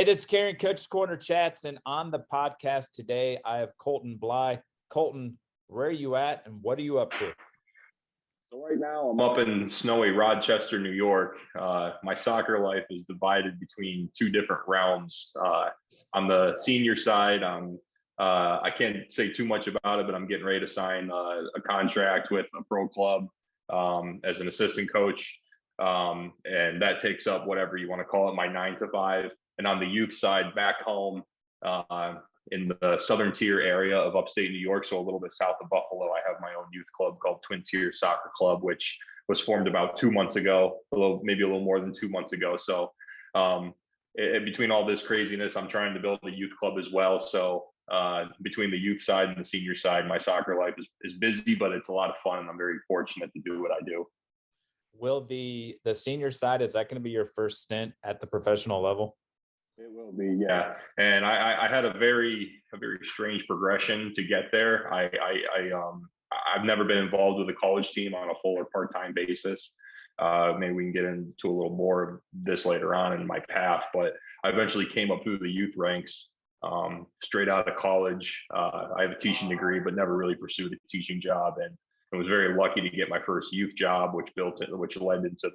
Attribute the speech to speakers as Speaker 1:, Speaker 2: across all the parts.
Speaker 1: Hey, this is Karen, Coach's Corner Chats, and on the podcast today, I have Colton Bly. Colton, where are you at, and what are you up to?
Speaker 2: So right now I'm up in snowy Rochester, New York. My soccer life is divided between two different realms. On the senior side, I can't say too much about it, but I'm getting ready to sign a contract with a pro club as an assistant coach. And that takes up whatever you want to call it, my 9 to 5. And on the youth side, back home in the southern tier area of upstate New York, so a little bit south of Buffalo, I have my own youth club called Twin Tier Soccer Club, which was formed about 2 months ago, maybe a little more than 2 months ago. So between all this craziness, I'm trying to build a youth club as well. So between the youth side and the senior side, my soccer life is busy, but it's a lot of fun, and I'm very fortunate to do what I do.
Speaker 1: Will the senior side, is that going to be your first stint at the professional level?
Speaker 2: It will be, yeah. And I had a very strange progression to get there. I've never been involved with a college team on a full or part-time basis. Maybe we can get into a little more of this later on in my path, but I eventually came up through the youth ranks straight out of college. I have a teaching degree, but never really pursued a teaching job, and I was very lucky to get my first youth job, which led into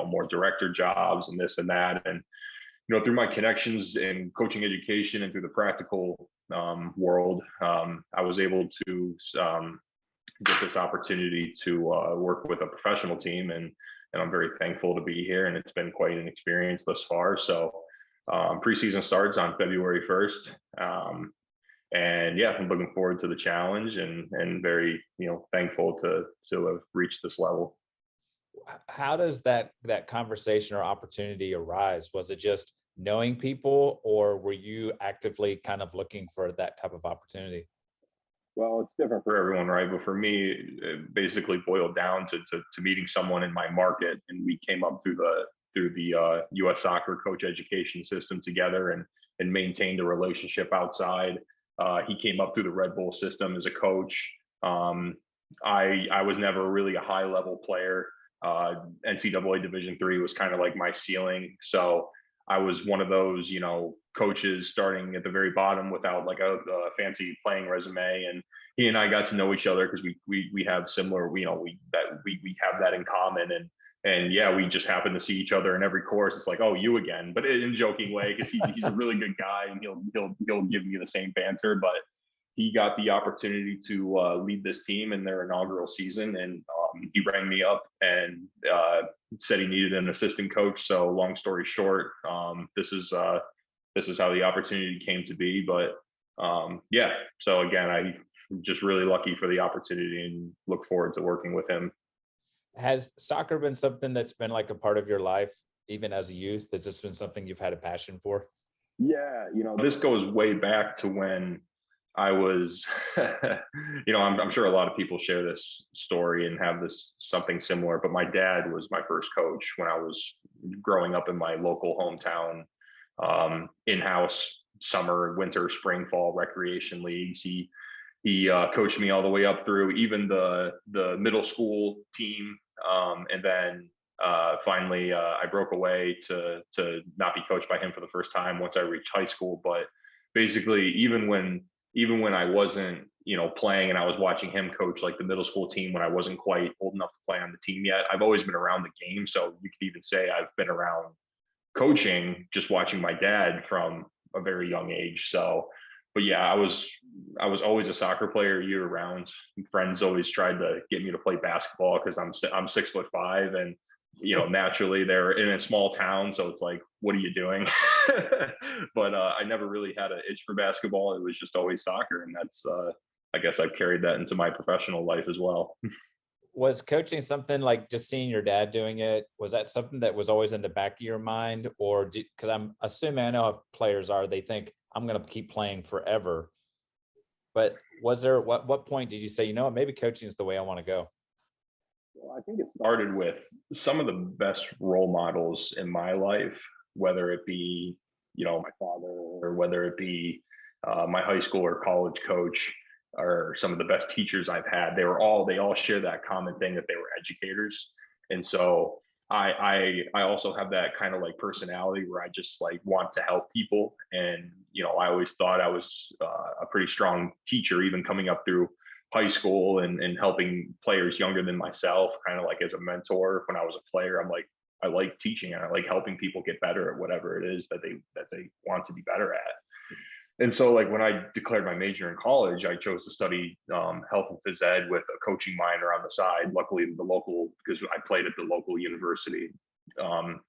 Speaker 2: more director jobs and this and that. And through my connections in coaching education and through the practical world, I was able to get this opportunity to work with a professional team, and I'm very thankful to be here. And it's been quite an experience thus far. So preseason starts on February 1st. And yeah, I'm looking forward to the challenge and very, thankful to have reached this level.
Speaker 1: How does that conversation or opportunity arise? Was it just knowing people, or were you actively kind of looking for that type of opportunity?
Speaker 2: Well, it's different for everyone, right? But for me, it basically boiled down to meeting someone in my market, and we came up through the U.S. soccer coach education system together, and maintained a relationship outside. He came up through the Red Bull system as a coach. I was never really a high level player. NCAA Division III was kind of like my ceiling. So I was one of those, coaches starting at the very bottom without like a fancy playing resume. And he and I got to know each other because we have similar, we have that in common. And yeah, we just happen to see each other in every course. It's like, oh, you again, but in a joking way, because he's a really good guy, and he'll give you the same banter. But he got the opportunity to lead this team in their inaugural season, and he rang me up and said he needed an assistant coach. So long story short, this is how the opportunity came to be. But yeah, so again, I'm just really lucky for the opportunity and look forward to working with him.
Speaker 1: Has soccer been something that's been like a part of your life, even as a youth? Has this been something you've had a passion for?
Speaker 2: Yeah, this goes way back to when I was, I'm sure a lot of people share this story and have this something similar, but my dad was my first coach when I was growing up in my local hometown, in-house summer, winter, spring, fall recreation leagues. He coached me all the way up through even the middle school team. And then finally I broke away to not be coached by him for the first time once I reached high school. But basically, even when I wasn't, playing, and I was watching him coach like the middle school team when I wasn't quite old enough to play on the team yet, I've always been around the game. So you could even say I've been around coaching, just watching my dad from a very young age. So, but yeah, I was always a soccer player year round. Friends always tried to get me to play basketball because I'm 6'5", and naturally they're in a small town, so it's like, what are you doing? But I never really had an itch for basketball. It was just always soccer, and that's I guess I've carried that into my professional life as well.
Speaker 1: Was coaching something like just seeing your dad doing it? Was that something that was always in the back of your mind, or because I'm assuming, I know how players are, they think I'm going to keep playing forever. But was there, what point did you say, maybe coaching is the way I want to go?
Speaker 2: Well, I think it started with some of the best role models in my life, whether it be, my father, or whether it be my high school or college coach, or some of the best teachers I've had. They all share that common thing, that they were educators. And so I also have that kind of like personality where I just like want to help people. And, I always thought I was a pretty strong teacher, even coming up through high school and helping players younger than myself, kind of like as a mentor. When I was a player, I like teaching and I like helping people get better at whatever it is that they want to be better at. And so like when I declared my major in college, I chose to study health and phys ed with a coaching minor on the side. Luckily, because I played at the local university, um,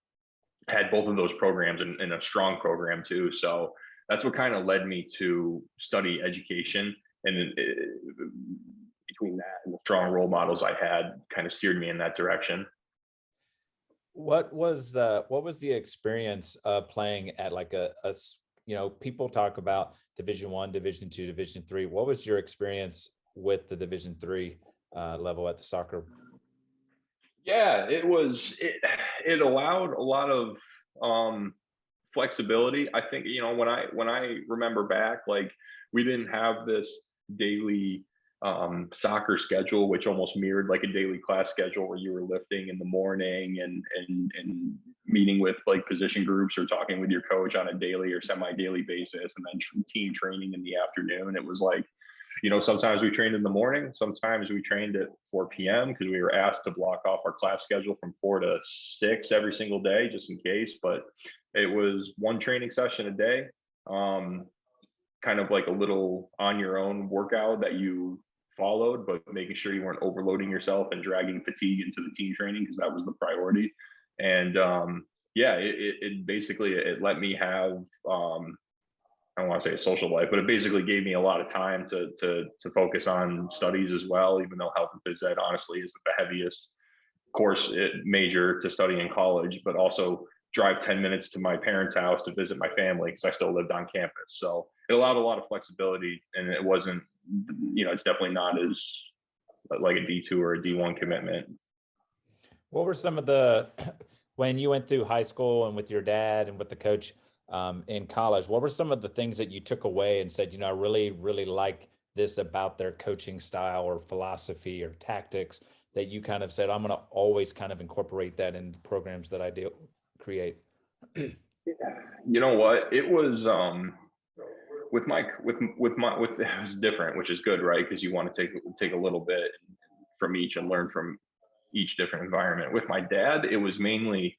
Speaker 2: had both of those programs and a strong program too. So that's what kind of led me to study education. And between that and the strong role models I had kind of steered me in that direction.
Speaker 1: What was the experience of playing at like people talk about Division I, Division II, Division III. What was your experience with the Division III level at the soccer?
Speaker 2: Yeah, it allowed a lot of flexibility. I think, when I remember back, like we didn't have this daily soccer schedule, which almost mirrored like a daily class schedule where you were lifting in the morning and meeting with like position groups or talking with your coach on a daily or semi-daily basis, and then team training in the afternoon. It was like, sometimes we trained in the morning, sometimes we trained at 4 p.m. because we were asked to block off our class schedule from 4 to 6 every single day, just in case. But it was one training session a day, kind of like a little on your own workout that you followed, but making sure you weren't overloading yourself and dragging fatigue into the team training, because that was the priority. And yeah, it basically it let me have I don't want to say a social life, but it basically gave me a lot of time to focus on studies as well. Even though health and phys ed honestly is the heaviest course major to study in college, but also drive 10 minutes to my parents' house to visit my family because I still lived on campus. So it allowed a lot of flexibility, and it wasn't, it's definitely not as like a D2 or a D1 commitment.
Speaker 1: What were some of the when you went through high school and with your dad and with the coach in college, what were some of the things that you took away and said, I really, really like this about their coaching style or philosophy or tactics, that you kind of said, I'm going to always kind of incorporate that in the programs that I do create?
Speaker 2: You know what? It was it was different, which is good, right? Because you want to take a little bit from each and learn from each different environment. With my dad, it was mainly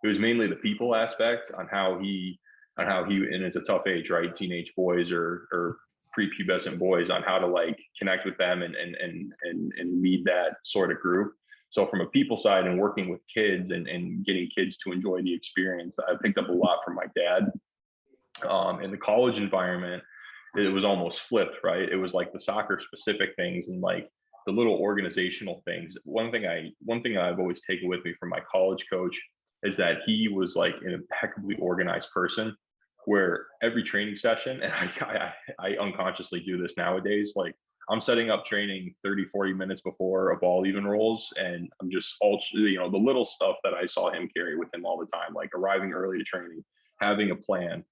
Speaker 2: the people aspect on how he and it's a tough age, right? Teenage boys or prepubescent boys, on how to like connect with them and lead that sort of group. So from a people side and working with kids and getting kids to enjoy the experience, I picked up a lot from my dad. In the college environment, it was almost flipped, right? It was like the soccer specific things and like the little organizational things. One thing I've always taken with me from my college coach is that he was like an impeccably organized person, where every training session, and I unconsciously do this nowadays, like I'm setting up training 30, 40 minutes before a ball even rolls. And I'm just all, the little stuff that I saw him carry with him all the time, like arriving early to training, having a plan,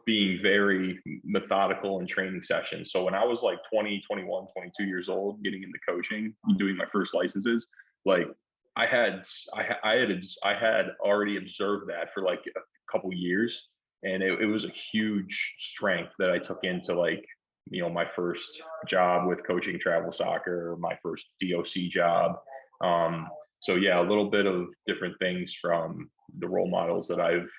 Speaker 2: being very methodical in training sessions. So when I was like 20, 21, 22 years old, getting into coaching, doing my first licenses, like I had already observed that for like a couple years, and it was a huge strength that I took into like my first job with coaching travel soccer, or my first DOC job. So yeah, a little bit of different things from the role models that I've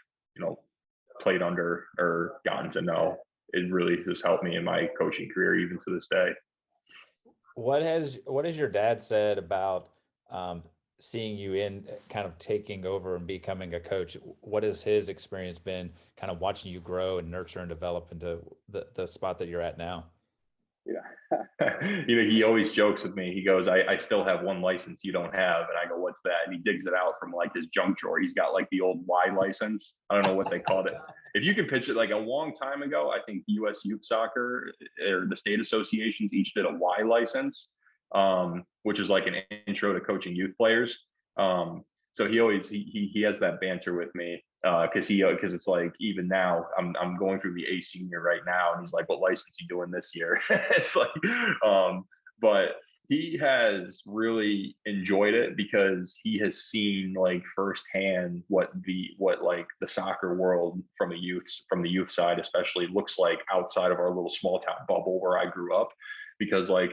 Speaker 2: played under or gotten to know. It really has helped me in my coaching career even to this day.
Speaker 1: What has your dad said about seeing you in kind of taking over and becoming a coach? What has his experience been kind of watching you grow and nurture and develop into the spot that you're at now?
Speaker 2: He always jokes with me. He goes, I still have one license you don't have. And I go, what's that? And he digs it out from like his junk drawer. He's got like the old Y license. I don't know what they called it. If you can picture, like a long time ago, I think US Youth Soccer or the state associations each did a Y license, which is like an intro to coaching youth players. So he has that banter with me, because it's like, even now I'm going through the A senior right now, and he's like, what license you doing this year? It's like, but He has really enjoyed it because he has seen like firsthand what like the soccer world from the youth side especially looks like outside of our little small town bubble where I grew up. Because like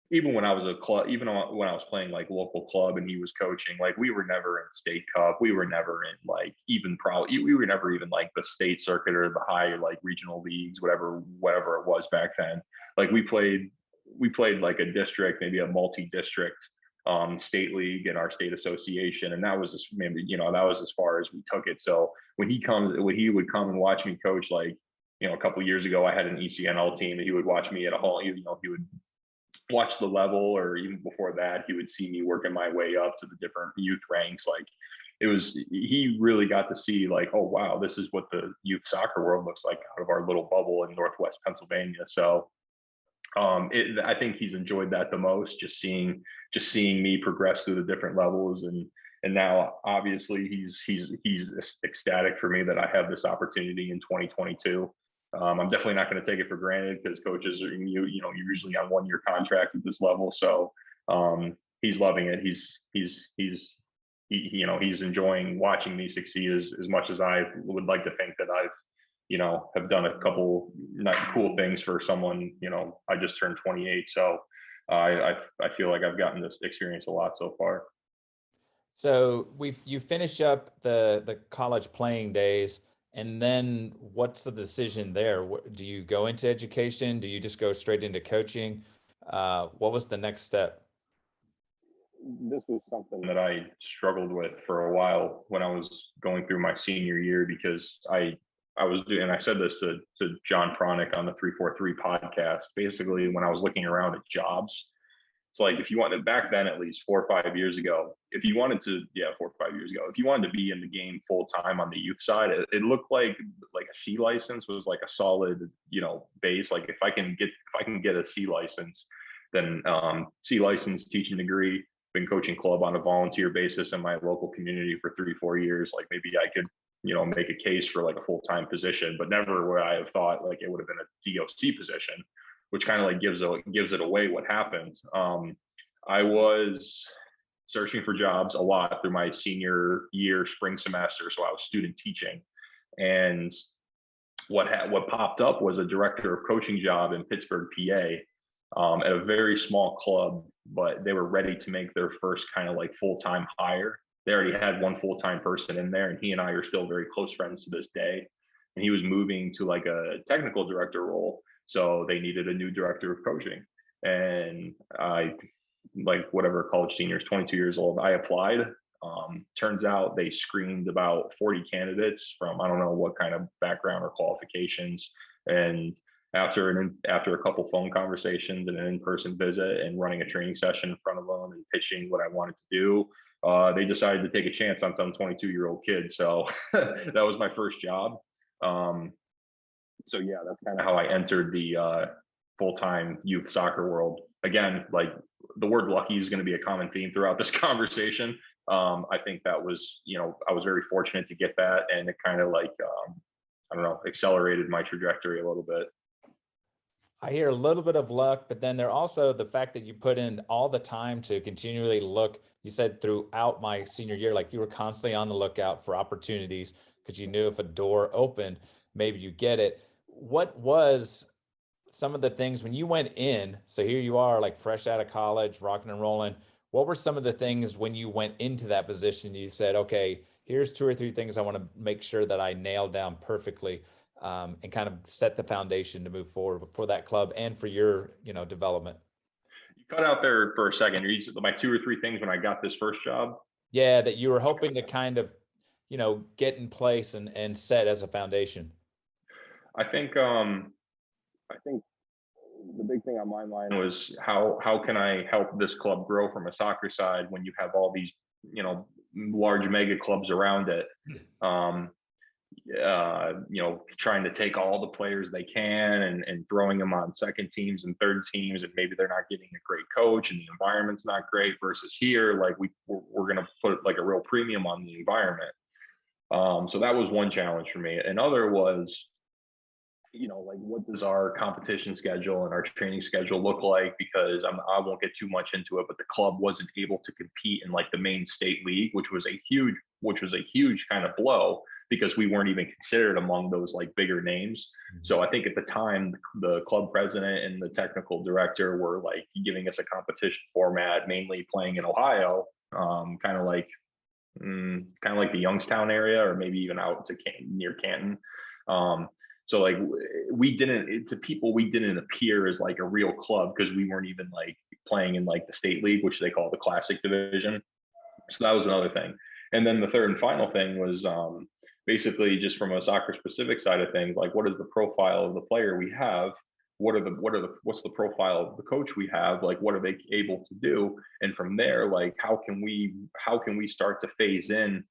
Speaker 2: even when I was a club, even when I was playing like local club and he was coaching, like we were never in state cup, we were never in like even probably we were never even like the state circuit or the high like regional leagues, whatever it was back then. Like we played like a district, maybe a multi-district state league in our state association, and that was just maybe that was as far as we took it. So when he would come and watch me coach, like a couple of years ago, I had an ECNL team, and he would watch me at a hall. He would watch the level, or even before that, he would see me working my way up to the different youth ranks. Like he really got to see like, oh wow, this is what the youth soccer world looks like out of our little bubble in Northwest Pennsylvania. So I think he's enjoyed that the most, just seeing me progress through the different levels, and now obviously he's ecstatic for me that I have this opportunity in 2022. I'm definitely not going to take it for granted because coaches are you're usually on 1-year contract at this level, so he's loving it. He's enjoying watching me succeed as much as I would like to think that I've have done a couple not cool things for someone. I just turned 28, so I feel like I've gotten this experience a lot so far.
Speaker 1: So you finish up the college playing days, and then what's the decision there? Do you go into education? Do you just go straight into coaching? What was the next step?
Speaker 2: This was something that I struggled with for a while when I was going through my senior year, because I was doing, and I said this to John Pronick on the 343 podcast. Basically, when I was looking around at jobs, it's like if you wanted back then, at least 4 or 5 years ago, if you wanted to, 4 or 5 years ago, if you wanted to be in the game full time on the youth side, it looked like a C license was like a solid, base. Like if I can get a C license, then C license, teaching degree, been coaching club on a volunteer basis in my local community for 3 or 4 years. Like maybe I could make a case for like a full-time position, but never would I have thought like it would have been a DOC position, which kind of like gives it away what happened. I was searching for jobs a lot through my senior year spring semester, so I was student teaching, and what popped up was a director of coaching job in Pittsburgh, PA, at a very small club, but they were ready to make their first kind of like full-time hire. They already had one full-time person in there, and he and I are still very close friends to this day. And he was moving to like a technical director role, so they needed a new director of coaching. And I, like whatever college seniors, 22 years old, I applied. Turns out they screened about 40 candidates from I don't know what kind of background or qualifications. And after a couple phone conversations and an in-person visit and running a training session in front of them and pitching what I wanted to do, they decided to take a chance on some 22-year-old kid. So that was my first job. So yeah, that's kind of how I entered the full-time youth soccer world. Again, like the word lucky is going to be a common theme throughout this conversation. I think that was, I was very fortunate to get that, and it kind of like, I don't know, accelerated my trajectory a little bit.
Speaker 1: I hear a little bit of luck, but then there also the fact that you put in all the time to continually look. You said throughout my senior year, like you were constantly on the lookout for opportunities because you knew if a door opened, maybe you get it. What was some of the things when you went in? So here you are, like fresh out of college, rocking and rolling. What were some of the things when you went into that position? You said, okay, here's 2 or 3 things I want to make sure that I nail down perfectly. And kind of set the foundation to move forward for that club and for your, development.
Speaker 2: You cut out there for a second. My 2 or 3 things when I got this first job.
Speaker 1: Yeah, that you were hoping to kind of, get in place and set as a foundation.
Speaker 2: I think the big thing on my mind was how can I help this club grow from a soccer side when you have all these, large mega clubs around it. Trying to take all the players they can and throwing them on second teams and third teams, and maybe they're not getting a great coach and the environment's not great, versus here, like we're going to put like a real premium on the environment. So that was one challenge for me. Another was, like what does our competition schedule and our training schedule look like? Because I won't get too much into it, but the club wasn't able to compete in like the main state league, which was a huge kind of blow because we weren't even considered among those like bigger names. So I think at the time, the club president and the technical director were like giving us a competition format, mainly playing in Ohio, kind of like the Youngstown area, or maybe even out to near Canton. So like we didn't appear as like a real club because we weren't even like playing in like the state league, which they call the classic division. So that was another thing. And then the third and final thing was basically just from a soccer specific side of things, like what is the profile of the player we have? What's the profile of the coach we have? Like, what are they able to do? And from there, like, how can we start to phase in?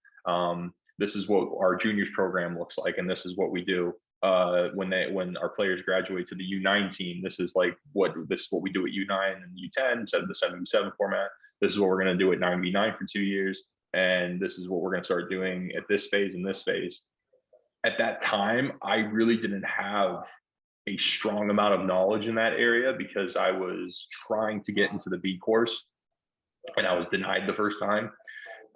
Speaker 2: This is what our juniors program looks like, and this is what we do. When our players graduate to the U9 team, this is what we do at U9 and U10 instead of the 7v7 format. This is what we're going to do at 9v9 for 2 years, and this is what we're going to start doing at this phase and this phase. At that time, I really didn't have a strong amount of knowledge in that area because I was trying to get into the B course and I was denied the first time.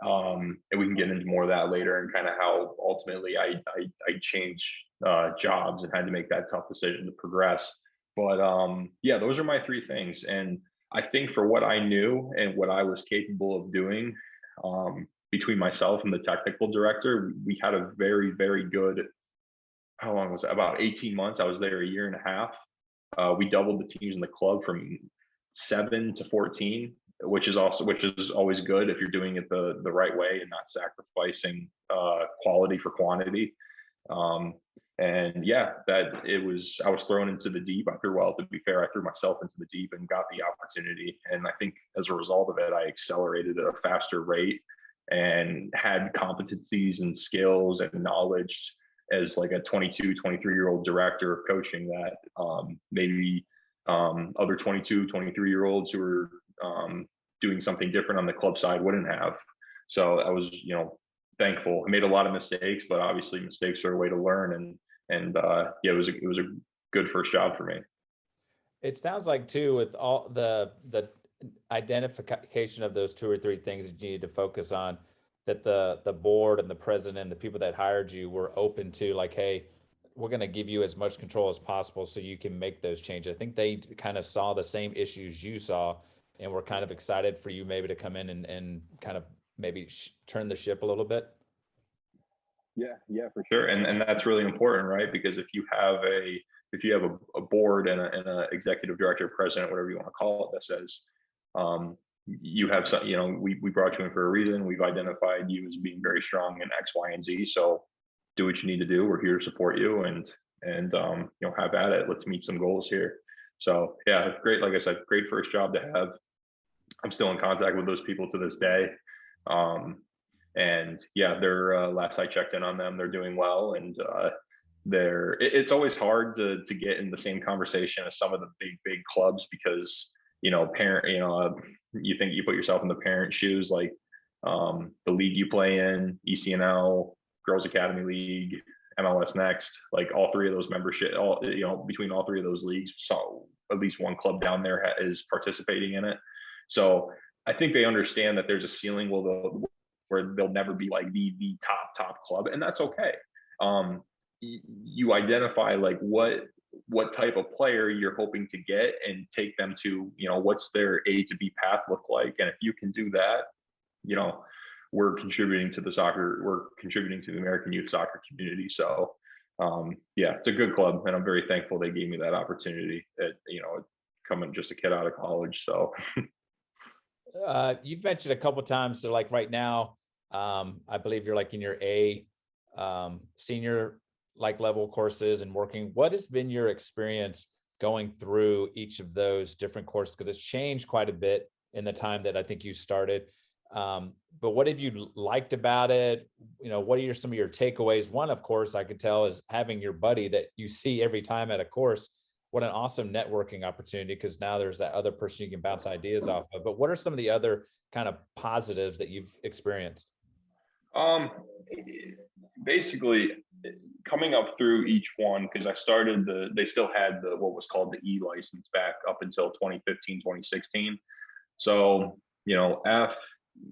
Speaker 2: And we can get into more of that later and kind of how ultimately I changed jobs and had to make that tough decision to progress. But yeah, those are my three things. And I think for what I knew and what I was capable of doing, between myself and the technical director, we had a very, very good, how long was it? About 18 months. I was there a year and a half. We doubled the teams in the club from 7 to 14, which is always good if you're doing it the right way and not sacrificing quality for quantity. And yeah, I was thrown into the deep. To be fair, I threw myself into the deep and got the opportunity. And I think as a result of it, I accelerated at a faster rate and had competencies and skills and knowledge as like a 22, 23-year-old director of coaching that maybe other 22, 23-year-olds who were doing something different on the club side wouldn't have. So I was, thankful. I made a lot of mistakes, but obviously mistakes are a way to learn. And yeah, it was a good first job for me.
Speaker 1: It sounds like too, with all the identification of those two or three things that you need to focus on, that the board and the president and the people that hired you were open to, like, hey, we're going to give you as much control as possible so you can make those changes. I think they kind of saw the same issues you saw and were kind of excited for you maybe to come in and kind of maybe turn the ship a little bit.
Speaker 2: Yeah, for sure. And that's really important, right? Because if you have a board and a executive director, president, whatever you want to call it, that says, you have some, we brought you in for a reason. We've identified you as being very strong in X, Y, and Z. So do what you need to do. We're here to support you and have at it. Let's meet some goals here. So yeah, great. Like I said, great first job to have. I'm still in contact with those people to this day. And yeah, they're last I checked in on them, they're doing well. And it's always hard to get in the same conversation as some of the big clubs because, you think you put yourself in the parent shoes, like the league you play in, ECNL, Girls Academy League, MLS Next, like all three of those between all three of those leagues, so at least one club down there is participating in it. So I think they understand that there's a ceiling where they'll never be like the top club, and that's okay. You identify like what type of player you're hoping to get and take them to, what's their A to B path look like. And if you can do that, we're contributing to the American youth soccer community. So yeah, it's a good club, and I'm very thankful they gave me that opportunity at, coming just a kid out of college. So
Speaker 1: you've mentioned a couple of times, so like right now, I believe you're like in your A senior level courses and working. What has been your experience going through each of those different courses? Because it's changed quite a bit in the time that I think you started. But what have you liked about it? What are some of your takeaways? One, of course, I could tell is having your buddy that you see every time at a course. What an awesome networking opportunity, because now there's that other person you can bounce ideas off of. But what are some of the other kind of positives that you've experienced?
Speaker 2: Um, Basically, coming up through each one, because I started they still had the what was called the E license back up until 2015, 2016. So, F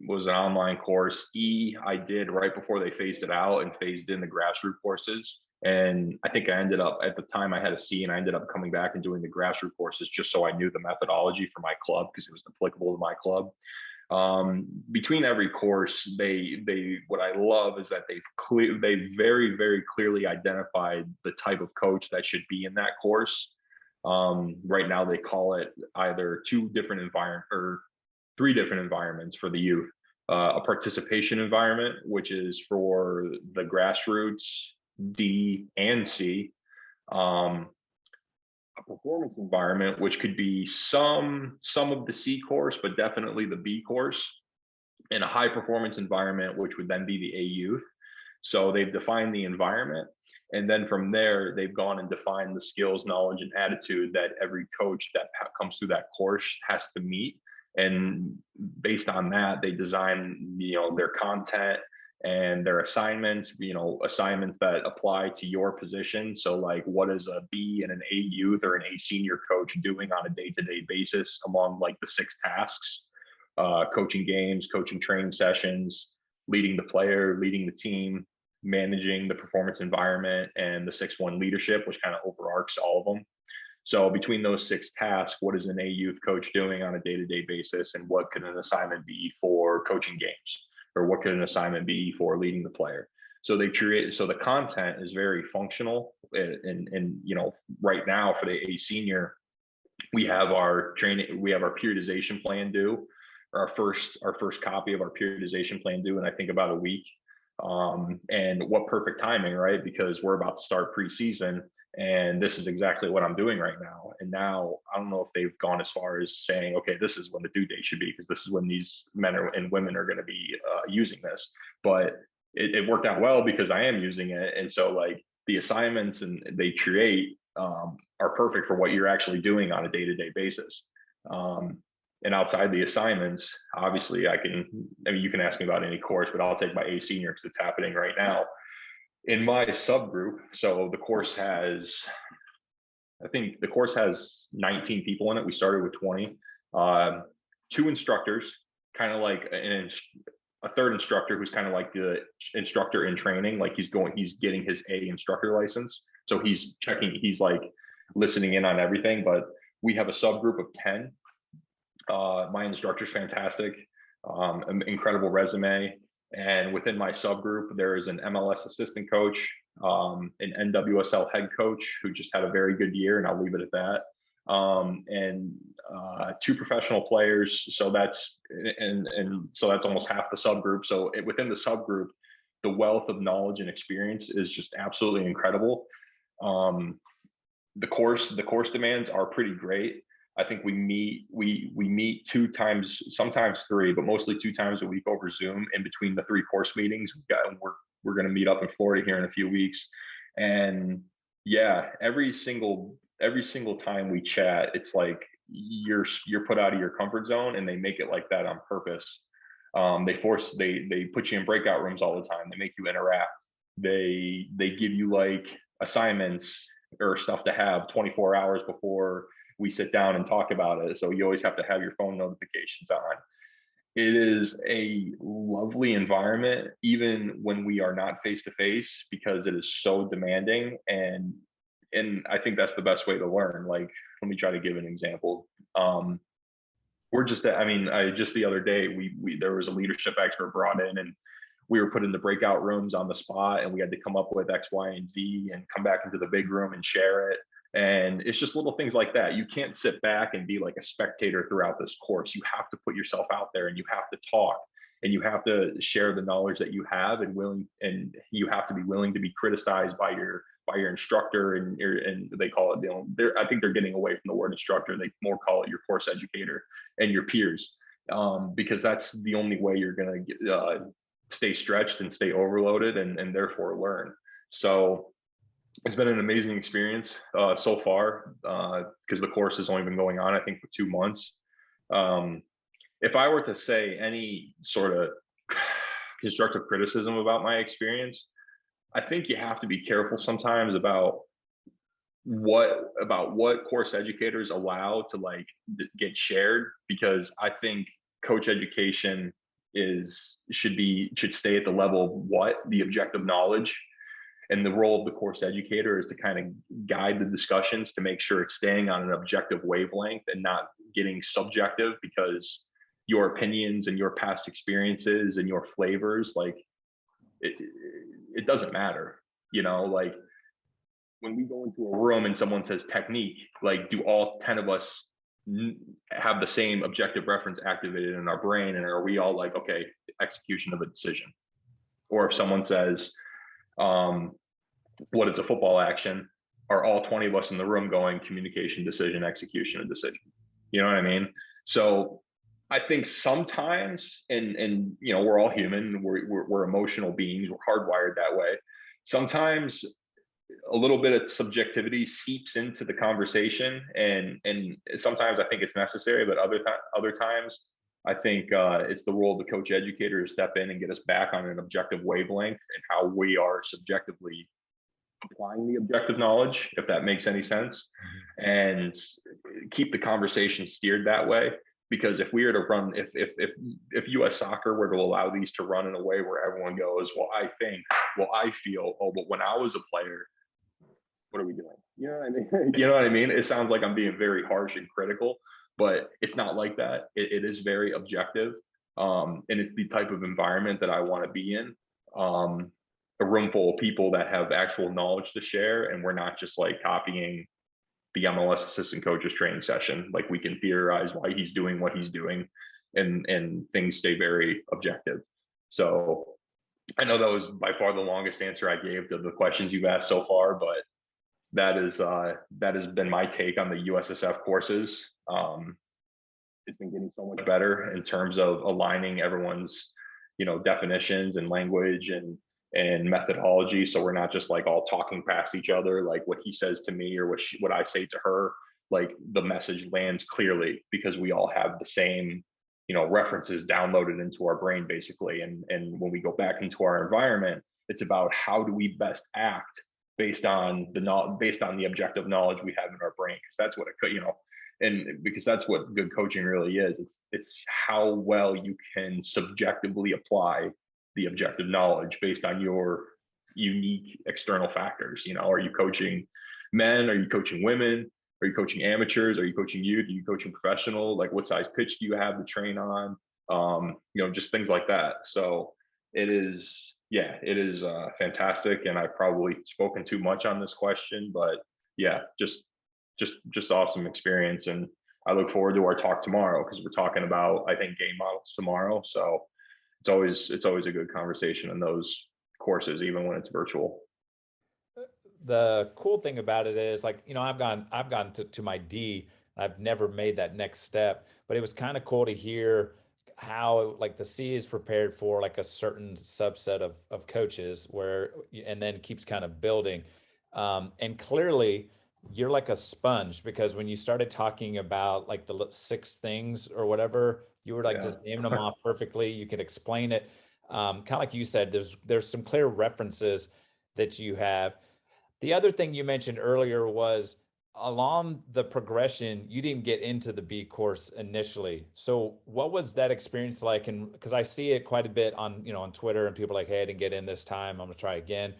Speaker 2: was an online course. E, I did right before they phased it out and phased in the grassroots courses. And I think I ended up, at the time I had a C, and I ended up coming back and doing the grassroots courses just so I knew the methodology for my club because it was applicable to my club. Between every course, what I love is that they very, very clearly identified the type of coach that should be in that course. Right now they call it either two different environment or three different environments for the youth. A participation environment, which is for the grassroots, D and C. A performance environment, which could be some of the C course, but definitely the B course, and a high performance environment, which would then be the A youth. So they've defined the environment. And then from there, they've gone and defined the skills, knowledge, and attitude that every coach that comes through that course has to meet. And based on that, they design, their content and their assignments, assignments that apply to your position. So like, what is a B and an A youth or an A senior coach doing on a day-to-day basis among like the 6 tasks? Coaching games, coaching training sessions, leading the player, leading the team, managing the performance environment, and the 6-1 leadership, which kind of overarches all of them. So between those 6 tasks, what is an A youth coach doing on a day-to-day basis, and what could an assignment be for coaching games, or what could an assignment be for leading the player? So the content is very functional, and right now for the A senior, we have our periodization plan due, our first copy of our periodization plan due, and I think about a week. And what perfect timing, right? Because we're about to start preseason, and this is exactly what I'm doing right now. And now I don't know if they've gone as far as saying, okay, this is when the due date should be, because this is when these men and women are going to be using this. But it worked out well because I am using it, and so like the assignments and they create are perfect for what you're actually doing on a day-to-day basis. And outside the assignments, obviously you can ask me about any course, but I'll take my A senior because it's happening right now. In my subgroup, so I think the course has 19 people in it. We started with 20. 2 instructors, kind of like a third instructor who's kind of like the instructor in training, like he's getting his A instructor license. So he's like listening in on everything. But we have a subgroup of 10. My instructor's fantastic, incredible resume. And within my subgroup, there is an MLS assistant coach, an NWSL head coach who just had a very good year, and I'll leave it at that. And 2 professional players. So that's almost half the subgroup. So within the subgroup, the wealth of knowledge and experience is just absolutely incredible. The course demands are pretty great. I think we meet 2 times, sometimes 3, but mostly 2 times a week over Zoom. In between the 3 course meetings, we're going to meet up in Florida here in a few weeks. And yeah, every single time we chat, it's like you're put out of your comfort zone, and they make it like that on purpose. They put you in breakout rooms all the time. They make you interact. They give you like assignments or stuff to have 24 hours before we sit down and talk about it. So you always have to have your phone notifications on. It is a lovely environment, even when we are not face to face, because it is so demanding. And I think that's the best way to learn. Like, let me try to give an example. Just the other day, there was a leadership expert brought in, and we were put in the breakout rooms on the spot, and we had to come up with X, Y, and Z and come back into the big room and share it. And it's just little things like that. You can't sit back and be like a spectator throughout this course. You have to put yourself out there, and you have to talk, and you have to share the knowledge that you have, and you have to be willing to be criticized by your instructor, and they call it, I think they're getting away from the word instructor. They more call it your course educator and your peers, because that's the only way you're going to stay stretched and stay overloaded, and therefore learn. So it's been an amazing experience so far, because the course has only been going on, I think, for 2 months. If I were to say any sort of constructive criticism about my experience, I think you have to be careful sometimes about what course educators allow to like get shared, because I think coach education should stay at the level of what the objective knowledge, and the role of the course educator is to kind of guide the discussions to make sure it's staying on an objective wavelength and not getting subjective, because your opinions and your past experiences and your flavors, like it doesn't matter, like when we go into a room and someone says technique, like do all 10 of us have the same objective reference activated in our brain, and are we all like, okay, execution of a decision? Or if someone says, what is a football action, are all 20 of us in the room going communication, decision, execution, and decision? You know what I mean? So I think sometimes, and we're all human, we're emotional beings, we're hardwired that way. Sometimes a little bit of subjectivity seeps into the conversation, and sometimes I think it's necessary, but other times I think it's the role of the coach educator to step in and get us back on an objective wavelength and how we are subjectively applying the objective knowledge, if that makes any sense, and keep the conversation steered that way. Because if we were to run, if US soccer were to allow these to run in a way where everyone goes, well, I think, well, I feel, oh, but when I was a player, what are we doing? You know what I mean? You know what I mean? It sounds like I'm being very harsh and critical, but it's not like that. It is very objective. And it's the type of environment that I want to be in. A room full of people that have actual knowledge to share, and we're not just like copying the MLS assistant coach's training session. Like, we can theorize why he's doing what he's doing, and things stay very objective. So I know that was by far the longest answer I gave to the questions you've asked so far, but that has been my take on the USSF courses. It's been getting so much better in terms of aligning everyone's, definitions and language and methodology. So we're not just like all talking past each other, like what he says to me or what I say to her. Like, the message lands clearly because we all have the same, references downloaded into our brain, basically. And when we go back into our environment, it's about how do we best act based on the objective knowledge we have in our brain, because that's what it could, and because that's what good coaching really is. It's how well you can subjectively apply the objective knowledge based on your unique external factors. Are you coaching men? Are you coaching women? Are you coaching amateurs? Are you coaching youth? Are you coaching professional? Like, what size pitch do you have to train on? Just things like that. So it is fantastic. And I've probably spoken too much on this question, but yeah, just awesome experience. And I look forward to our talk tomorrow, because we're talking about, I think, game models tomorrow. So it's always a good conversation in those courses, even when it's virtual.
Speaker 1: The cool thing about it is, like, I've gone to my D. I've never made that next step, but it was kind of cool to hear how, like, the C is prepared for like a certain subset of coaches, and then keeps kind of building. And clearly you're like a sponge, because when you started talking about like the 6 things or whatever, you were like just naming them off perfectly. You could explain it. Kind of like you said, there's some clear references that you have. The other thing you mentioned earlier was, along the progression, you didn't get into the B course initially. So what was that experience like? And because I see it quite a bit on Twitter, and people are like, hey, I didn't get in this time, I'm gonna try again.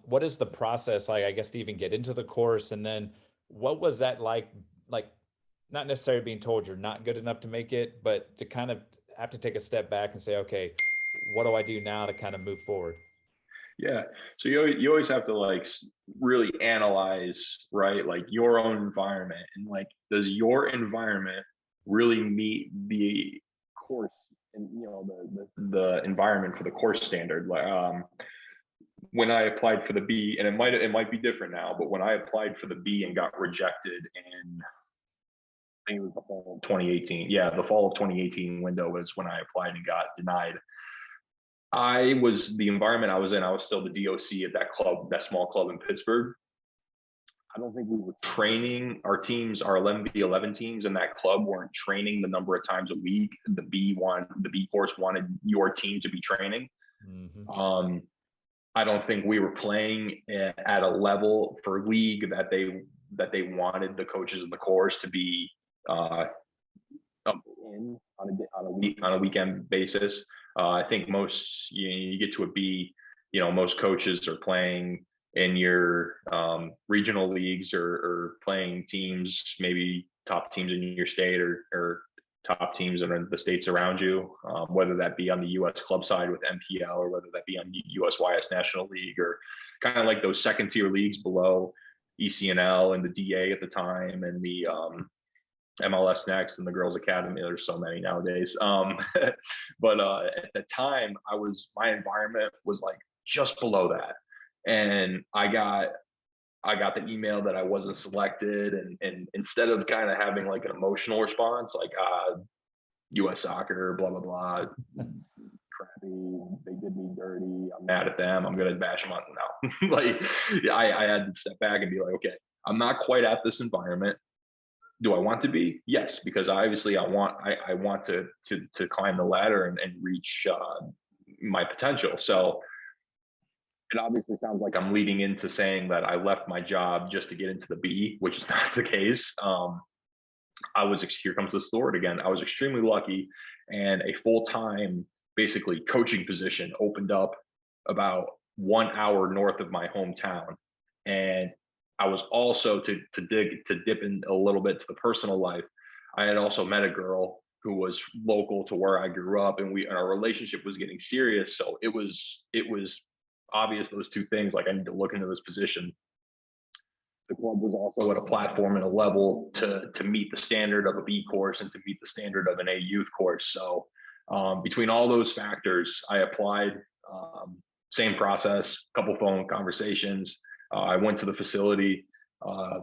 Speaker 1: What is the process like, I guess, to even get into the course? And then what was that like, not necessarily being told you're not good enough to make it, but to kind of have to take a step back and say, okay, what do I do now to kind of move forward?
Speaker 2: Yeah. So you always have to like really analyze, right? Like, your own environment, and like, does your environment really meet the course and the environment for the course standard? Like, when I applied for the B, and it might be different now, but when I applied for the B and got rejected in, I think it was the fall of 2018. Yeah, the fall of 2018 window was when I applied and got denied. The environment I was in, I was still the DOC at that club, that small club in Pittsburgh. I don't think we were training our teams, our 11v11 teams in that club weren't training the number of times a week. The B course wanted your team to be training.
Speaker 1: Mm-hmm.
Speaker 2: I don't think we were playing at a level for league that they wanted the coaches of the course to be in on a weekend basis. I think most you get to a B, most coaches are playing in your regional leagues or playing teams, maybe top teams in your state or top teams in the states around you, whether that be on the U.S. club side with MPL or whether that be on USYS National League or kind of like those second tier leagues below ECNL and the DA at the time and the MLS Next and the Girls Academy. There's so many nowadays. But at the time, my environment was like just below that, and I got the email that I wasn't selected, and instead of kind of having like an emotional response, like U.S. Soccer, blah blah blah, crappy, they did me dirty, I'm mad at them, I'm gonna bash them on now. Like I had to step back and be like, okay, I'm not quite at this environment. Do I want to be? Yes, because obviously I want to climb the ladder and reach my potential. So it obviously sounds like I'm leading into saying that I left my job just to get into the B, which is not the case. Here comes the sword again. I was extremely lucky, and a full-time, basically coaching position opened up about 1 hour north of my hometown, and I was also to dip in a little bit to the personal life. I had also met a girl who was local to where I grew up, and our relationship was getting serious. So it was obvious, those two things, like I need to look into this position. The club was also at a platform and a level to meet the standard of a B course and to meet the standard of an A youth course. So between all those factors, I applied. Same process, couple phone conversations. I went to the facility,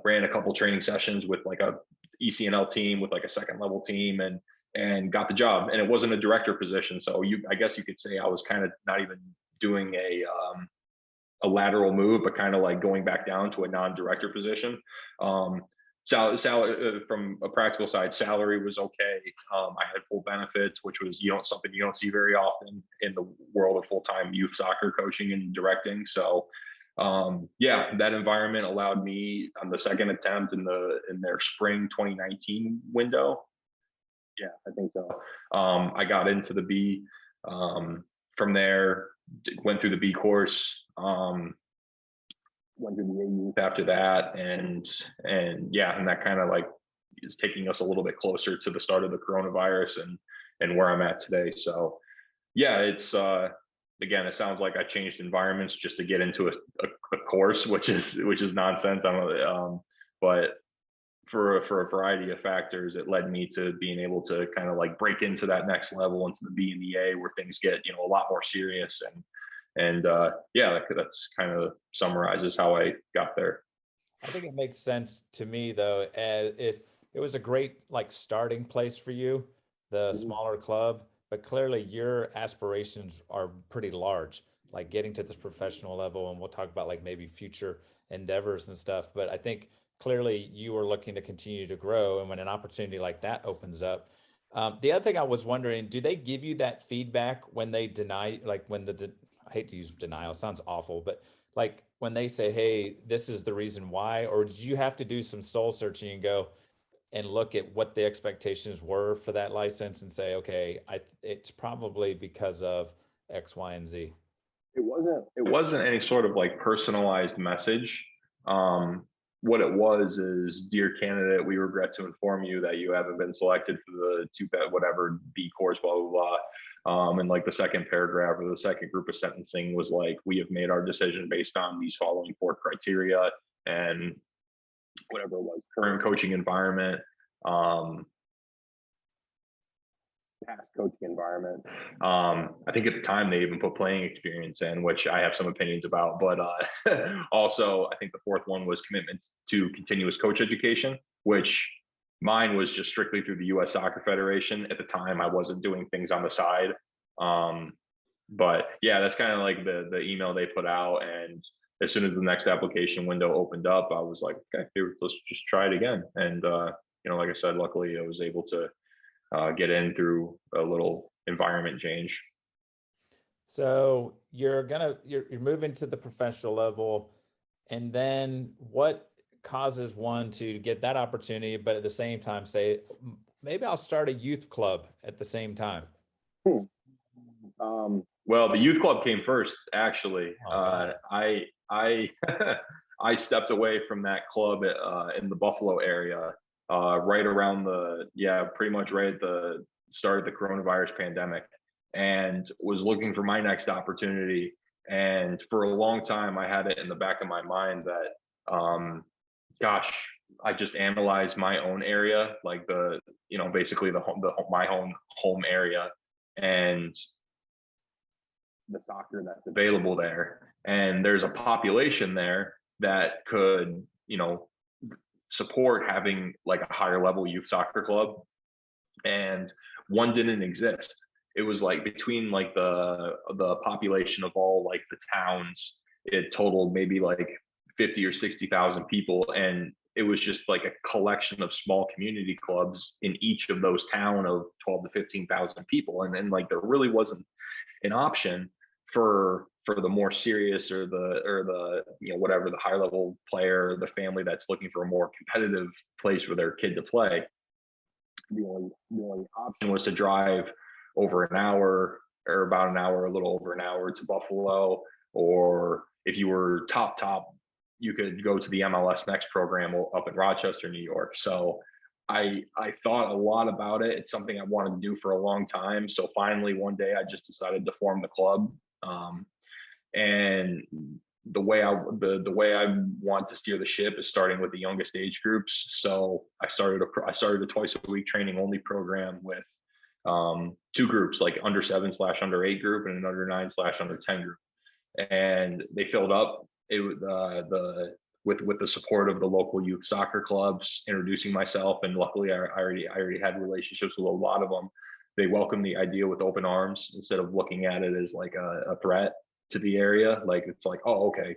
Speaker 2: ran a couple training sessions with like a ECNL team, with like a second level team, and got the job. And it wasn't a director position, so I guess you could say I was kind of not even doing a lateral move, but kind of like going back down to a non-director position. From a practical side, salary was okay. I had full benefits, which was something you don't see very often in the world of full-time youth soccer coaching and directing. So that environment allowed me on the second attempt in their spring 2019 window. Yeah, I think so. I got into the B. From there, went through the B course. Went through the A youth after that, and that kind of like is taking us a little bit closer to the start of the coronavirus and where I'm at today. So yeah, it's again, it sounds like I changed environments just to get into a course, which is nonsense. But for a variety of factors, it led me to being able to kind of like break into that next level, into the B and the A, where things get a lot more serious. And that's kind of summarizes how I got there.
Speaker 1: I think it makes sense to me though, as if it was a great like starting place for you, the smaller club, but clearly your aspirations are pretty large, like getting to this professional level, and we'll talk about like maybe future endeavors and stuff. But I think clearly you are looking to continue to grow, and when an opportunity like that opens up. The other thing I was wondering, do they give you that feedback when they deny, like when I hate to use denial, sounds awful, but like when they say, hey, this is the reason why, or did you have to do some soul searching and go and look at what the expectations were for that license and say, okay, it's probably because of X, Y, and Z?
Speaker 2: It wasn't any sort of like personalized message. What it was is, dear candidate, we regret to inform you that you haven't been selected for the whatever B course, blah blah blah. And like the second paragraph or the second group of sentencing was like, we have made our decision based on these following 4 criteria, and whatever it was, current coaching environment, past coaching environment. I think at the time they even put playing experience in, which I have some opinions about. But also, I think the 4th one was commitment to continuous coach education, which mine was just strictly through the U.S. Soccer Federation. At the time, I wasn't doing things on the side. But yeah, that's kind of like the email they put out. And as soon as the next application window opened up, I was like, okay, here, let's just try it again. And like I said, luckily I was able to get in through a little environment change.
Speaker 1: So you're moving to the professional level, and then what causes one to get that opportunity, but at the same time say, maybe I'll start a youth club at the same time?
Speaker 2: Well, the youth club came first, actually.
Speaker 1: Okay.
Speaker 2: I I stepped away from that club in the Buffalo area right around pretty much right at the start of the coronavirus pandemic, and was looking for my next opportunity. And for a long time, I had it in the back of my mind that, gosh, I just analyzed my own area, like basically my home area, and the soccer that's available there. And there's a population there that could, support having like a higher level youth soccer club. And one didn't exist. It was like between like the population of all like the towns, it totaled maybe like 50 or 60,000 people. And it was just like a collection of small community clubs in each of those town of 12 to 15,000 people. And then like there really wasn't an option for the more serious or the whatever, the high level player, the family that's looking for a more competitive place for their kid to play. The only option was to drive over an hour, or about an hour, a little over an hour, to Buffalo. Or if you were top, you could go to the MLS Next program up in Rochester, New York. So I thought a lot about it. It's something I wanted to do for a long time. So finally, one day, I just decided to form the club. And the way I want to steer the ship is starting with the youngest age groups. So I started a twice a week training only program with two groups, like under 7/under 8 group and an under 9/under 10 group. And they filled up. With the support of the local youth soccer clubs, introducing myself, and luckily I already had relationships with a lot of them. They welcomed the idea with open arms instead of looking at it as like a threat to the area. Like it's like, oh, okay,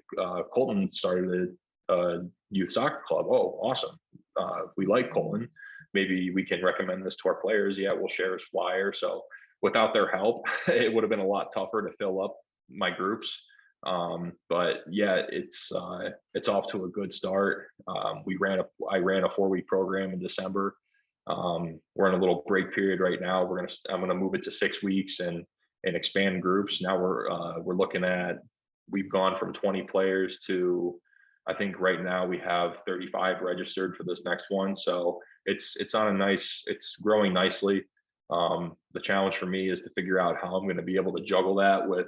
Speaker 2: Colton started a youth soccer club. Oh, awesome. We like Colton. Maybe we can recommend this to our players. Yeah, we'll share his flyer. So without their help, it would have been a lot tougher to fill up my groups. But yeah, it's off to a good start. I ran a 4-week program in December. We're in a little break period right now. I'm gonna move it to 6 weeks and expand groups. Now we're looking at, we've gone from 20 players to, I think right now we have 35 registered for this next one. So it's growing nicely. The challenge for me is to figure out how I'm going to be able to juggle that with,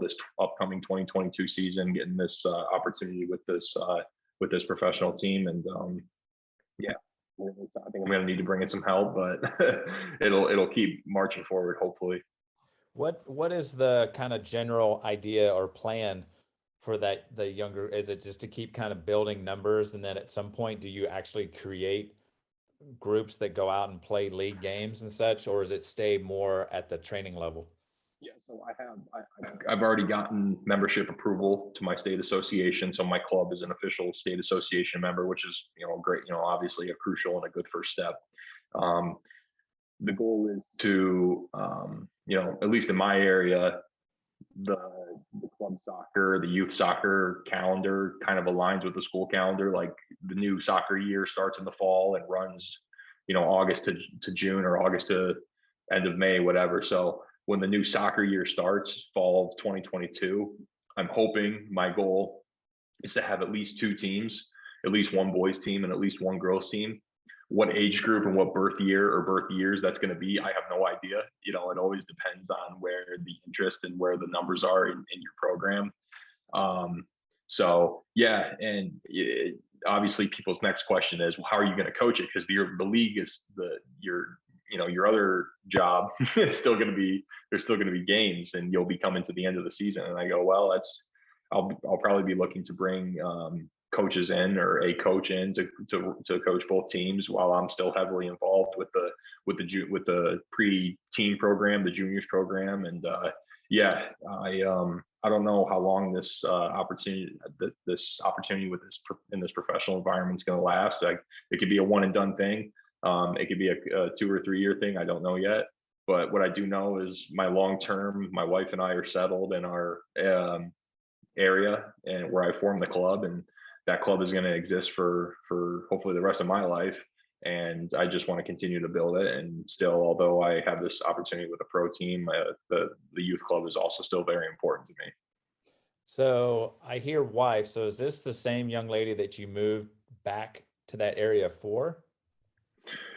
Speaker 2: this upcoming 2022 season, getting this opportunity with this professional team. And yeah, I think I'm going to need to bring in some help, but it'll keep marching forward, hopefully.
Speaker 1: What is the kind of general idea or plan for the younger? Is it just to keep kind of building numbers, and then at some point do you actually create groups that go out and play league games and such, or does it stay more at the training level?
Speaker 2: Yeah, so I've already gotten membership approval to my state association. So my club is an official state association member, which is, great, obviously a crucial and a good first step. The goal is to, at least in my area, the club soccer, the youth soccer calendar kind of aligns with the school calendar. Like the new soccer year starts in the fall and runs, August to June, or August to end of May, whatever. So when the new soccer year starts, fall of 2022, I'm hoping, my goal is to have at least 2 teams, at least one boys team and at least one girls team. What age group and what birth year or birth years that's going to be, I have no idea. It always depends on where the interest and where the numbers are in your program. So yeah, and obviously people's next question is, well, how are you going to coach it? Because the league is your other job. There's still going to be games, and you'll be coming to the end of the season. And I go, well, I'll probably be looking to bring coaches in, or a coach in to coach both teams, while I'm still heavily involved with the pre-teen program, the juniors program. And yeah, I don't know how long this opportunity with in this professional environment is going to last. Like, it could be a one and done thing. It could be a 2 or 3 year thing. I don't know yet. But what I do know is my long term. My wife and I are settled in our area and where I formed the club, and that club is going to exist for hopefully the rest of my life. And I just want to continue to build it. And still, although I have this opportunity with a pro team, the youth club is also still very important to me.
Speaker 1: So I hear wife. So is this the same young lady that you moved back to that area for?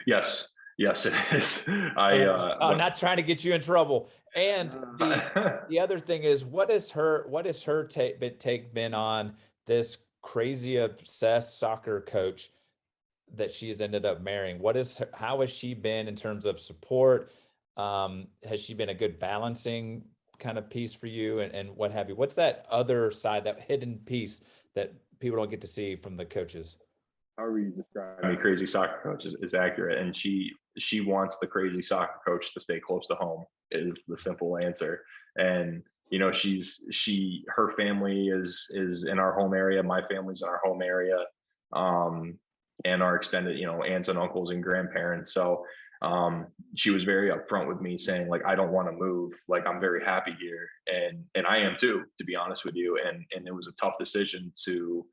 Speaker 2: Yes, yes, it is.
Speaker 1: I'm not trying to get you in trouble. And the other thing is, what is her take been on this crazy obsessed soccer coach that she's ended up marrying? How has she been in terms of support? Has she been a good balancing kind of piece for you, and what have you? What's that other side, that hidden piece that people don't get to see from the coaches?
Speaker 2: However you describe me, crazy soccer coach is accurate, and she wants the crazy soccer coach to stay close to home is the simple answer. And her family is in our home area, my family's in our home area, and our extended, aunts and uncles and grandparents. So she was very upfront with me, saying, like, I don't want to move, like, I'm very happy here, and I am too, to be honest with you. And it was a tough decision to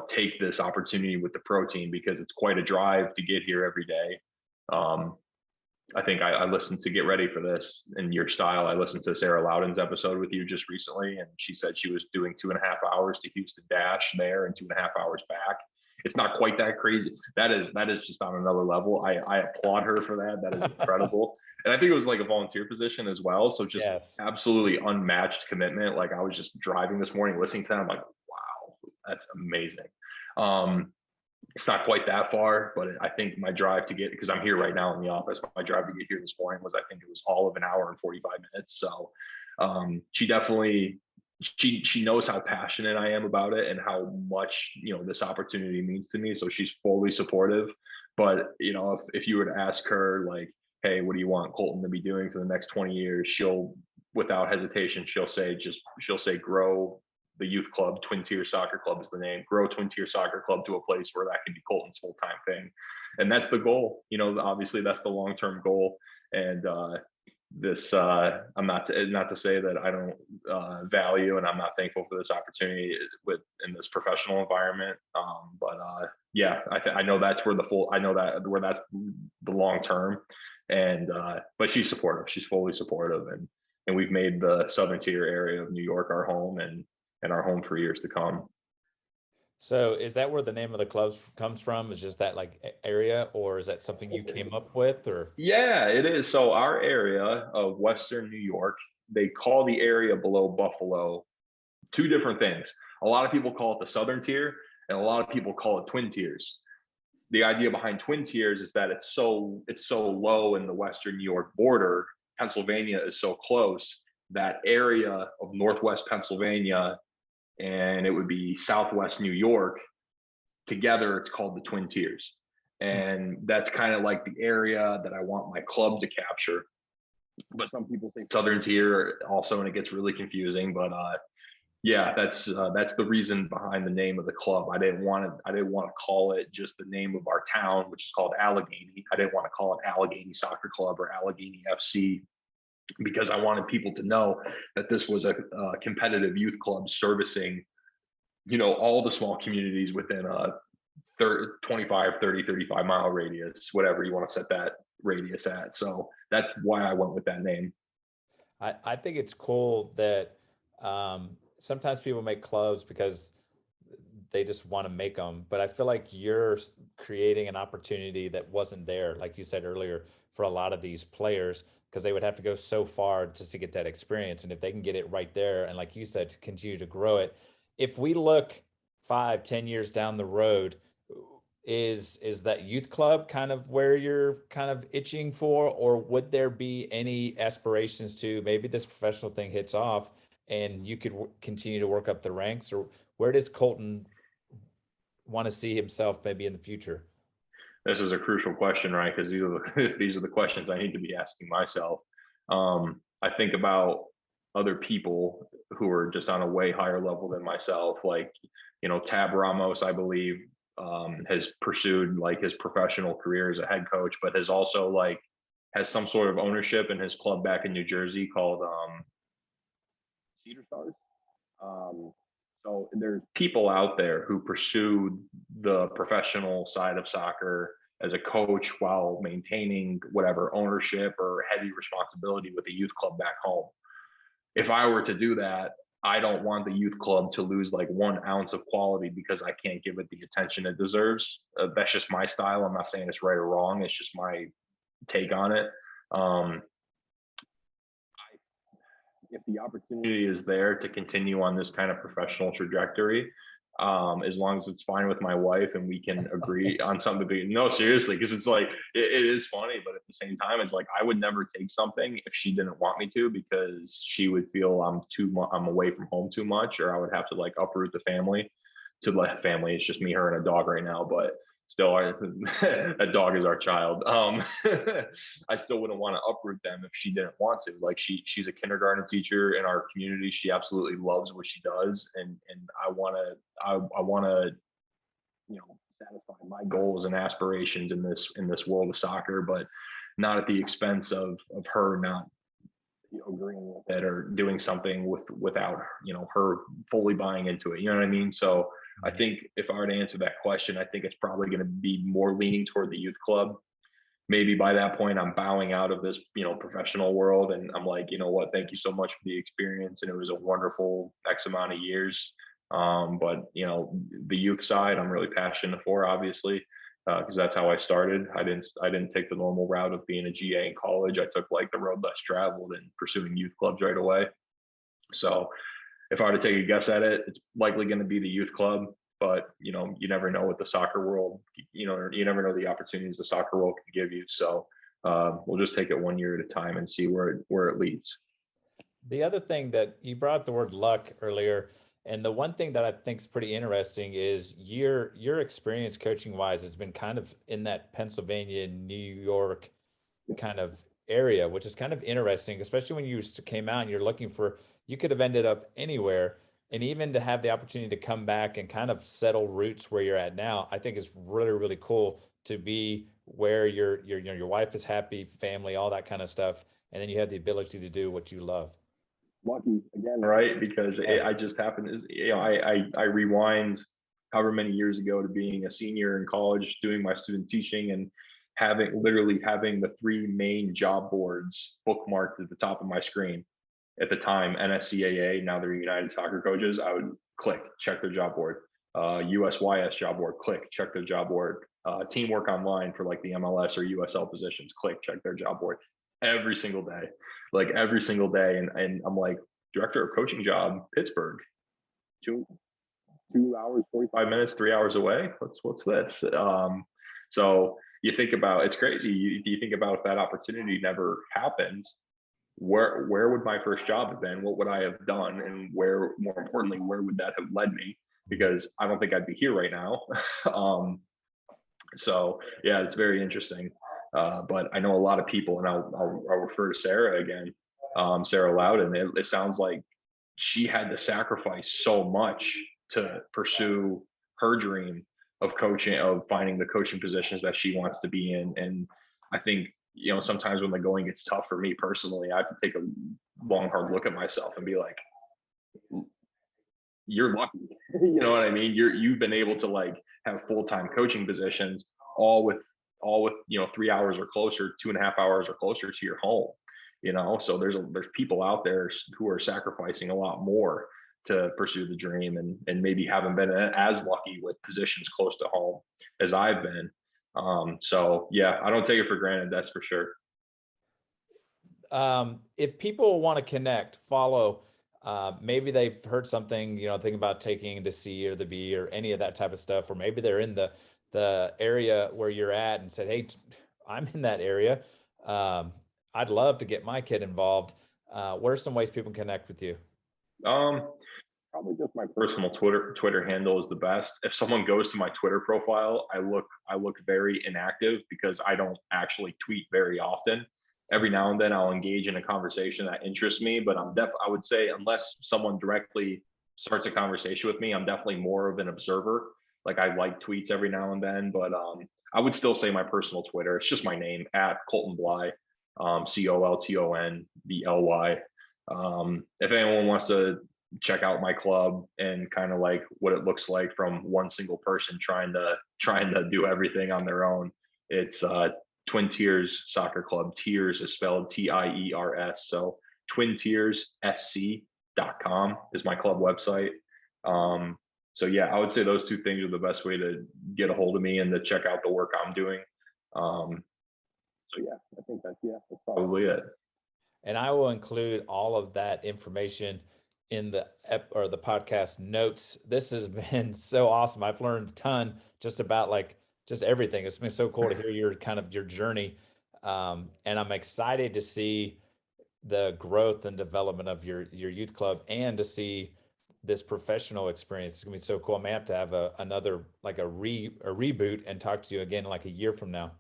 Speaker 2: take this opportunity with the protein, because it's quite a drive to get here every day. I think I listened to Get Ready for This in your style. I listened to Sarah Loudon's episode with you just recently, and she said she was doing 2.5 hours to Houston Dash there and 2.5 hours back. It's not quite that crazy. That is just on another level. I applaud her for that. That is incredible. And I think it was like a volunteer position as well. So just
Speaker 1: Yes.
Speaker 2: absolutely unmatched commitment. Like, I was just driving this morning, listening to that. I'm like, wow, that's amazing. It's not quite that far, but I think my drive to get, because I'm here right now in the office, my drive to get here this morning was, I think it was all of an hour and 45 minutes. So she definitely, she knows how passionate I am about it and how much, this opportunity means to me. So she's fully supportive. But, if you were to ask her, like, hey, what do you want Colton to be doing for the next 20 years? She'll, without hesitation, she'll say, grow the youth club. Twin Tier Soccer Club is the name. Grow Twin Tier Soccer Club to a place where that can be Colton's full-time thing. And that's the goal. Obviously that's the long-term goal. And I'm not to say that I don't value, and I'm not thankful for this opportunity in this professional environment. But yeah, I know that's where that's the long term. And but she's supportive. She's fully supportive, and we've made the Southern Tier area of New York our home, and our home for years to come.
Speaker 1: So is that where the name of the club comes from? Is just that like area, or is that something you came up with, or?
Speaker 2: Yeah, it is. So our area of Western New York, they call the area below Buffalo two different things. A lot of people call it the Southern Tier, and a lot of people call it Twin Tiers. The idea behind Twin Tiers is that it's so low in the Western New York border. Pennsylvania is so close. That area of Northwest Pennsylvania, and it would be Southwest New York, together it's called the Twin Tiers. And that's kind of like the area that I want my club to capture. But some people say Southern Tier also, and it gets really confusing. But yeah, that's the reason behind the name of the club. I didn't want to call it just the name of our town, which is called Allegheny. I didn't want to call it Allegheny Soccer Club or Allegheny FC, because I wanted people to know that this was a competitive youth club servicing, all the small communities within a 25, 30, 35 mile radius, whatever you want to set that radius at. So that's why I went with that name.
Speaker 1: I think it's cool that sometimes people make clubs because they just want to make them, but I feel like you're creating an opportunity that wasn't there, like you said earlier, for a lot of these players, because they would have to go so far just to get that experience. And if they can get it right there, and like you said, to continue to grow it, if we look 5, 10 years down the road, is that youth club kind of where you're kind of itching for, or would there be any aspirations to maybe this professional thing hits off and you could continue to work up the ranks, or where does Colton want to see himself maybe in the future?
Speaker 2: This is a crucial question, right? Because these are the questions I need to be asking myself. I think about other people who are just on a way higher level than myself. Like, Tab Ramos, I believe, has pursued like his professional career as a head coach, but has also like has some sort of ownership in his club back in New Jersey called Cedar Stars. So there's people out there who pursue the professional side of soccer as a coach while maintaining whatever ownership or heavy responsibility with the youth club back home. If I were to do that, I don't want the youth club to lose like 1 ounce of quality because I can't give it the attention it deserves. That's just my style. I'm not saying it's right or wrong. It's just my take on it. If the opportunity is there to continue on this kind of professional trajectory, as long as it's fine with my wife and we can agree on something no, seriously, because it's like it is funny, but at the same time it's like I would never take something if she didn't want me to, because she would feel I'm away from home too much, or I would have to like uproot the family. It's just me, her, and a dog right now, but still a dog is our child. I still wouldn't want to uproot them if she didn't want to. Like she's a kindergarten teacher in our community. She absolutely loves what she does, and I want to satisfy my goals and aspirations in this world of soccer, but not at the expense of her not agreeing with it or doing something without her fully buying into it. You know what I mean? So I think if I were to answer that question, I think it's probably going to be more leaning toward the youth club. Maybe by that point, I'm bowing out of this, professional world. And I'm like, you know what, thank you so much for the experience. And it was a wonderful X amount of years. But, the youth side, I'm really passionate for, obviously, because that's how I started. I didn't take the normal route of being a GA in college. I took like the road less traveled and pursuing youth clubs right away. So if I were to take a guess at it, it's likely going to be the youth club, but you never know what the soccer world, you never know the opportunities the soccer world can give you. So we'll just take it 1 year at a time and see where it leads.
Speaker 1: The other thing that you brought the word luck earlier, and the one thing that I think is pretty interesting is your experience coaching wise has been kind of in that Pennsylvania, New York kind of area, which is kind of interesting, especially when you came out and you're looking for, you could have ended up anywhere. And even to have the opportunity to come back and kind of settle roots where you're at now, I think is really, really cool to be where your wife is happy, family, all that kind of stuff. And then you have the ability to do what you love.
Speaker 2: Lucky again, right? Because I just happened to, I rewind however many years ago to being a senior in college, doing my student teaching and having the three main job boards bookmarked at the top of my screen. At the time, NSCAA, now they're United Soccer Coaches. I would click, check their job board. USYS job board, click, check their job board. Teamwork Online for like the MLS or USL positions, click, check their job board. Every single day. And I'm like, director of coaching job, Pittsburgh. 2 hours, 45 minutes, 3 hours away. What's this? So you think about, it's crazy. You think about if that opportunity never happened, where would my first job have been? What would I have done? And more importantly, where would that have led me? Because I don't think I'd be here right now. So yeah, it's very interesting. But I know a lot of people, and I'll refer to Sarah again, Sarah Loudon. It sounds like she had to sacrifice so much to pursue her dream of coaching, of finding the coaching positions that she wants to be in. And I think, sometimes when the going gets tough for me personally, I have to take a long, hard look at myself and be like, you're lucky. You know what I mean? You've been able to like have full-time coaching positions all with 3 hours or closer, 2.5 hours or closer to your home. So there's people out there who are sacrificing a lot more to pursue the dream and maybe haven't been as lucky with positions close to home as I've been. So yeah, I don't take it for granted. That's for sure.
Speaker 1: If people want to connect, follow, maybe they've heard something, thinking about taking the C or the B or any of that type of stuff, or maybe they're in the area where you're at and said, hey, I'm in that area. I'd love to get my kid involved. What are some ways people can connect with you?
Speaker 2: Probably just my personal Twitter handle is the best. If someone goes to my Twitter profile, I look very inactive because I don't actually tweet very often. every now and then I'll engage in a conversation that interests me, but I would say unless someone directly starts a conversation with me, I'm definitely more of an observer. Like I like tweets every now and then, but I would still say my personal Twitter. It's just my name at Colton Bly, COLTONBLY. If anyone wants to check out my club and kind of like what it looks like from one single person trying to do everything on their own, it's Twin Tiers Soccer Club. Tiers is spelled TIERS. So twintierssc.com is my club website. So yeah, I would say those two things are the best way to get a hold of me and to check out the work I'm doing. So yeah, I think that's probably it.
Speaker 1: And I will include all of that information in the podcast notes. This has been so awesome. I've learned a ton just about just everything. It's been so cool to hear your journey. And I'm excited to see the growth and development of your youth club and to see this professional experience. It's gonna be so cool. I may have to have another like a reboot and talk to you again like a year from now.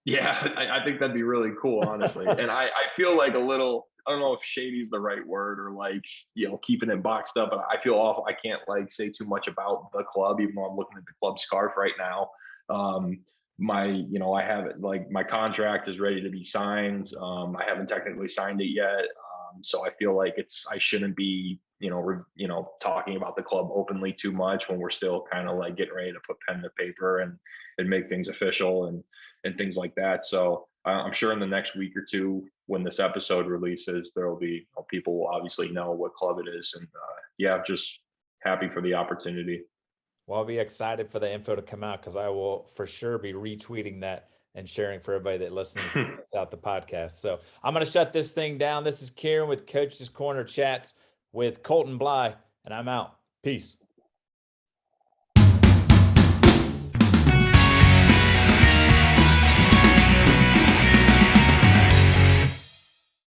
Speaker 2: Yeah, I think that'd be really cool, honestly. And I feel like a little, I don't know if shady is the right word or like, keeping it boxed up, but I feel awful. I can't like say too much about the club, even though I'm looking at the club scarf right now. I have it like my contract is ready to be signed. I haven't technically signed it yet. So I feel like I shouldn't be, talking about the club openly too much when we're still kind of like getting ready to put pen to paper and make things official and things like that. So I'm sure in the next week or two, when this episode releases, there will be people will obviously know what club it is. And yeah, just happy for the opportunity.
Speaker 1: Well, I'll be excited for the info to come out because I will for sure be retweeting that and sharing for everybody that listens and checks out the podcast. So I'm going to shut this thing down. This is Kieran with Coach's Corner Chats with Colton Bly, and I'm out. Peace.